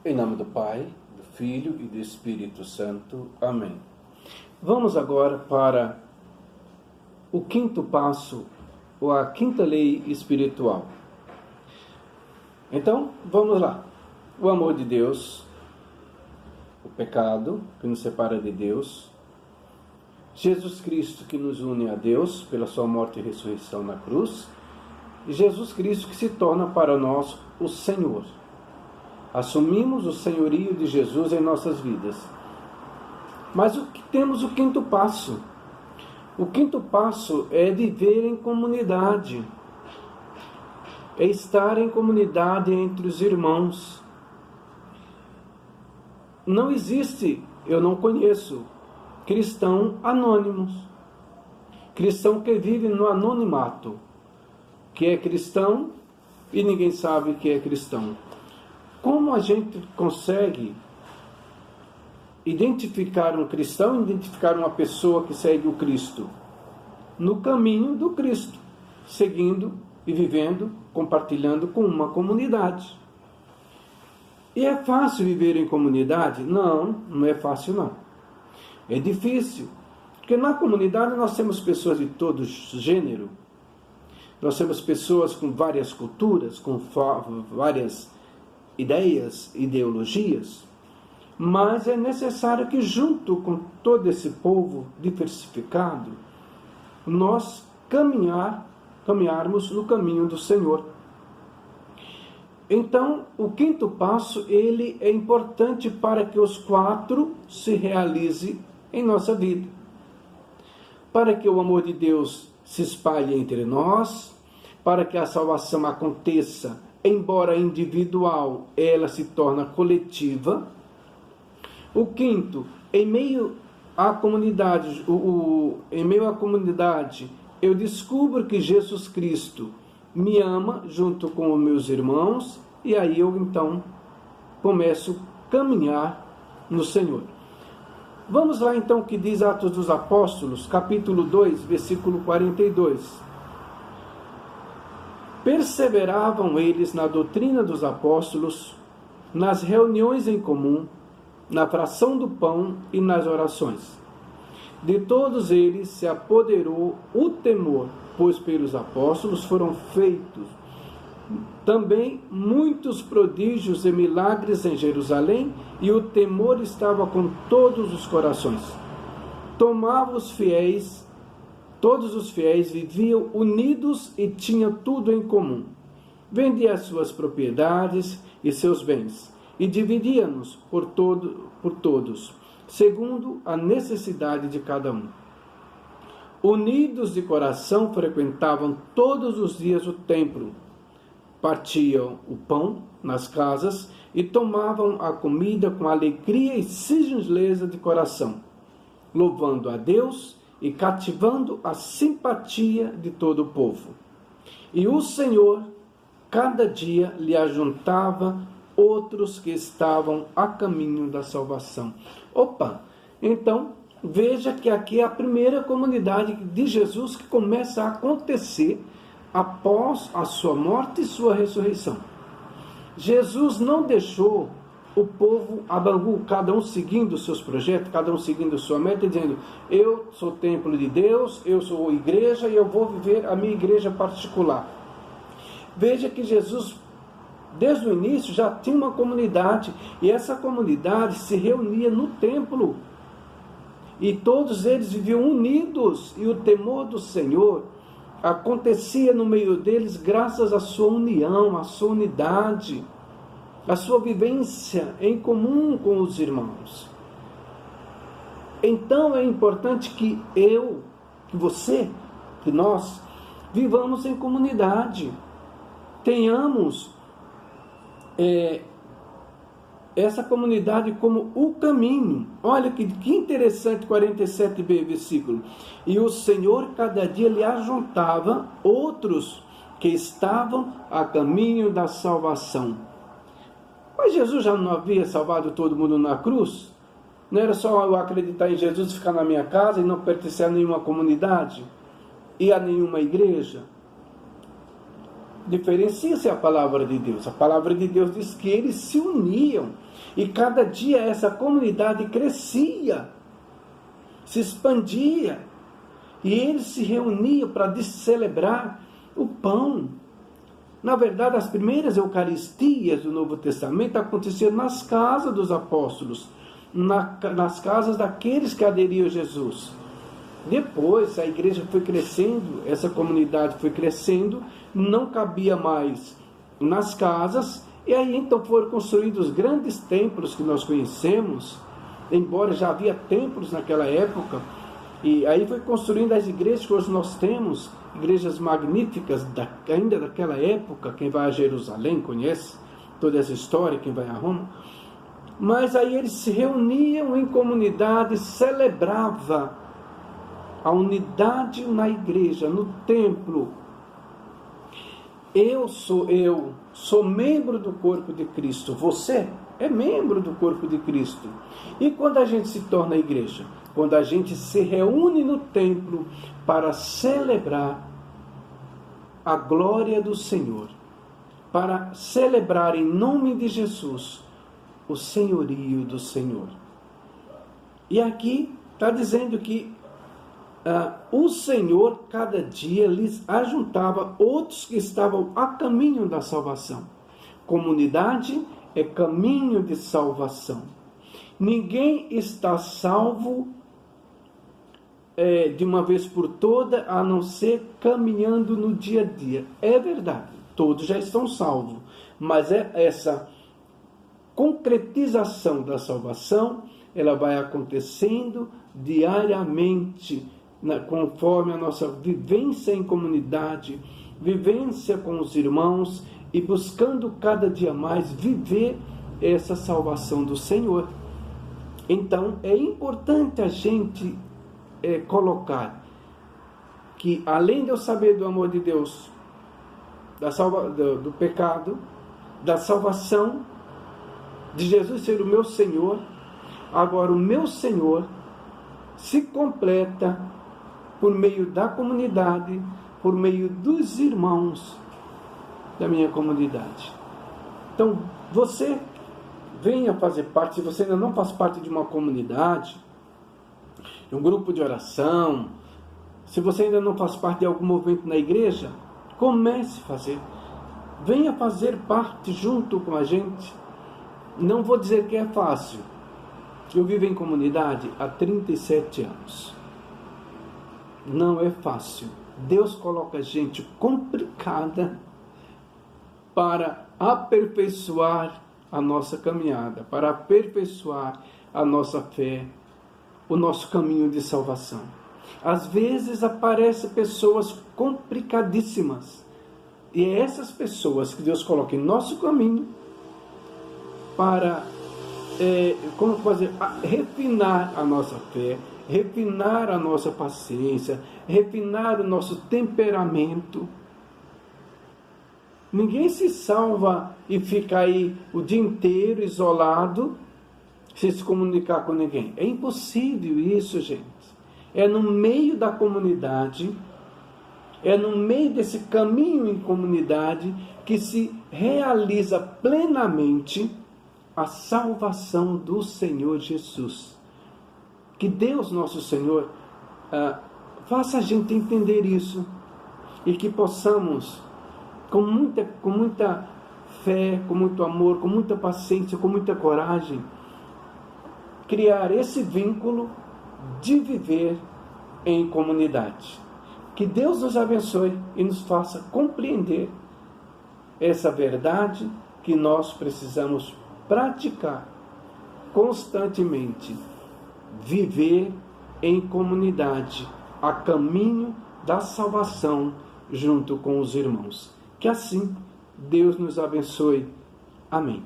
Em nome do Pai, do Filho e do Espírito Santo. Amém. Vamos agora para o quinto passo, ou a quinta lei espiritual. Então, vamos lá. O amor de Deus, o pecado que nos separa de Deus, Jesus Cristo que nos une a Deus pela sua morte e ressurreição na cruz, e Jesus Cristo que se torna para nós o Senhor. Assumimos o senhorio de Jesus em nossas vidas. Mas temos o quinto passo. O quinto passo é viver em comunidade. É estar em comunidade entre os irmãos. Não existe, eu não conheço, cristão anônimos. Cristão que vive no anonimato. Que é cristão e ninguém sabe que é cristão. Como a gente consegue identificar um cristão, identificar uma pessoa que segue o Cristo? No caminho do Cristo, seguindo e vivendo, compartilhando com uma comunidade. E é fácil viver em comunidade? Não, não é fácil não. É difícil, porque na comunidade nós temos pessoas de todo gênero, nós temos pessoas com várias culturas, com várias ideias, ideologias, mas é necessário que junto com todo esse povo diversificado, nós caminharmos no caminho do Senhor. Então, o quinto passo, ele é importante para que os quatro se realize em nossa vida. Para que o amor de Deus se espalhe entre nós, para que a salvação aconteça, embora individual, ela se torna coletiva. O quinto, em meio à comunidade, eu descubro que Jesus Cristo me ama junto com os meus irmãos, e aí eu então começo a caminhar no Senhor. Vamos lá então o que diz Atos dos Apóstolos, capítulo 2, versículo 42. Perseveravam eles na doutrina dos apóstolos, nas reuniões em comum, na fração do pão e nas orações. De todos eles se apoderou o temor, pois pelos apóstolos foram feitos também muitos prodígios e milagres em Jerusalém, e o temor estava com todos os corações. Todos os fiéis viviam unidos e tinham tudo em comum. Vendia as suas propriedades e seus bens, e dividia-nos por todos, segundo a necessidade de cada um. Unidos de coração, frequentavam todos os dias o templo, partiam o pão nas casas e tomavam a comida com alegria e singeleza de coração, louvando a Deus e cativando a simpatia de todo o povo. E o Senhor, cada dia, lhe ajuntava outros que estavam a caminho da salvação. Então, veja que aqui é a primeira comunidade de Jesus que começa a acontecer após a sua morte e sua ressurreição. Jesus não deixou o povo a bangu, cada um seguindo os seus projetos, cada um seguindo a sua meta, dizendo: eu sou templo de Deus, eu sou igreja e eu vou viver a minha igreja particular. Veja que Jesus, desde o início, já tinha uma comunidade, e essa comunidade se reunia no templo, e todos eles viviam unidos, e o temor do Senhor acontecia no meio deles graças à sua união, à sua unidade, a sua vivência em comum com os irmãos. Então é importante que que você, que nós vivamos em comunidade, tenhamos essa comunidade como o caminho. Olha que interessante, 47b, versículo. E o Senhor cada dia lhe ajuntava outros que estavam a caminho da salvação. Mas Jesus já não havia salvado todo mundo na cruz? Não era só eu acreditar em Jesus e ficar na minha casa e não pertencer a nenhuma comunidade e a nenhuma igreja? diferencia-se a palavra de Deus. A palavra de Deus diz que eles se uniam e cada dia essa comunidade crescia, se expandia e eles se reuniam para celebrar o pão. Na verdade, as primeiras Eucaristias do Novo Testamento aconteciam nas casas dos apóstolos, nas casas daqueles que aderiam a Jesus. Depois a igreja foi crescendo, essa comunidade foi crescendo, não cabia mais nas casas, e aí então foram construídos os grandes templos que nós conhecemos, embora já havia templos naquela época, e aí foi construindo as igrejas que hoje nós temos, igrejas magníficas ainda daquela época. Quem vai a Jerusalém conhece toda essa história, quem vai a Roma. Mas aí eles se reuniam em comunidade, celebrava a unidade na igreja, no templo. Eu sou membro do corpo de Cristo. Você é membro do corpo de Cristo. E quando a gente se torna igreja? Quando a gente se reúne no templo para celebrar a glória do Senhor, para celebrar em nome de Jesus o senhorio do Senhor. E aqui está dizendo que o Senhor cada dia lhes ajuntava outros que estavam a caminho da salvação. Comunidade é caminho de salvação. Ninguém está salvo de uma vez por toda, a não ser caminhando no dia a dia. É verdade, todos já estão salvos, mas essa concretização da salvação, ela vai acontecendo diariamente, conforme a nossa vivência em comunidade, vivência com os irmãos e buscando cada dia mais viver essa salvação do Senhor. Então, é importante a gente colocar que, além de eu saber do amor de Deus, do pecado, da salvação, de Jesus ser o meu Senhor, agora o meu Senhor se completa por meio da comunidade, por meio dos irmãos da minha comunidade. Então, você venha fazer parte, se você ainda não faz parte de uma comunidade, de um grupo de oração, se você ainda não faz parte de algum movimento na igreja, comece a fazer. Venha fazer parte junto com a gente. Não vou dizer que é fácil. Eu vivo em comunidade há 37 anos. Não é fácil. Deus coloca gente complicada para aperfeiçoar a nossa caminhada, para aperfeiçoar a nossa fé, o nosso caminho de salvação. Às vezes aparecem pessoas complicadíssimas, e é essas pessoas que Deus coloca em nosso caminho para refinar a nossa fé, refinar a nossa paciência, refinar o nosso temperamento. Ninguém se salva e fica aí o dia inteiro isolado, sem se comunicar com ninguém. É impossível isso, gente. É no meio da comunidade, é no meio desse caminho em comunidade que se realiza plenamente a salvação do Senhor Jesus. Que Deus, nosso Senhor, faça a gente entender isso e que possamos, com muita fé, com muito amor, com muita paciência, com muita coragem, criar esse vínculo de viver em comunidade. Que Deus nos abençoe e nos faça compreender essa verdade que nós precisamos praticar constantemente. Viver em comunidade, a caminho da salvação junto com os irmãos. Que assim Deus nos abençoe. Amém.